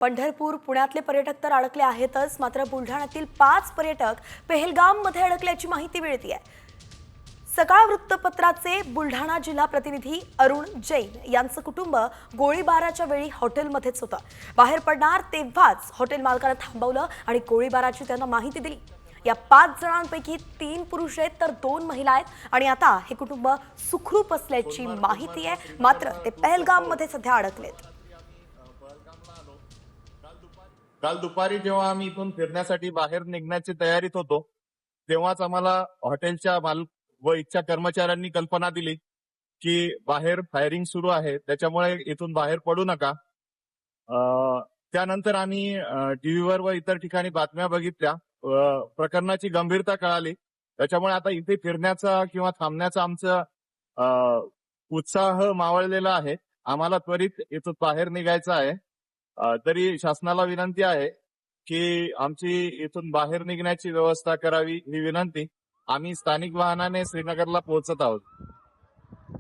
पंढरपूर पुण्यातले पर्यटक तर अडकले आहेतच, मात्र बुलढाण्यातील 5 पर्यटक पेहलगाममध्ये अडकल्याची माहिती मिळतेय। सकाळ वृत्तपत्राचे बुलढाणा जिल्हा प्रतिनिधी अरुण जैन यांचं कुटुंब गोळीबाराच्या वेळी हॉटेलमध्येच होतं। बाहेर पडणार तेव्हाच हॉटेल मालकाने थांबवलं आणि गोळीबाराची त्यांना माहिती दिली। या 5 जणांपैकी 3 पुरुष आहेत तर 2 महिला आहेत आणि आता हे कुटुंब सुखरूप असल्याची माहिती आहे, मात्र ते पेहलगाममध्ये सध्या अडकलेत। काल दुपारी जेव्हा आम्ही इथून फिरण्यासाठी बाहेर निघण्याची तयारीत होतो, तेव्हाच आम्हाला हॉटेलच्या मालक व इथच्या कर्मचाऱ्यांनी कल्पना दिली की बाहेर फायरिंग सुरू आहे, त्याच्यामुळे इथून बाहेर पडू नका। त्यानंतर आम्ही टीव्हीवर व इतर ठिकाणी बातम्या बघितल्या, प्रकरणाची गंभीरता कळाली। त्याच्यामुळे आता इथे फिरण्याचा किंवा थांबण्याचा आमचा उत्साह मावळलेला आहे। आम्हाला त्वरित इथून बाहेर निघायचं आहे। तरी शासनाला विनंती आहे की आमची इथून बाहेर निघण्याची व्यवस्था करावी ही विनंती। आम्ही स्थानिक वाहनाने श्रीनगरला पोहोचत आहोत।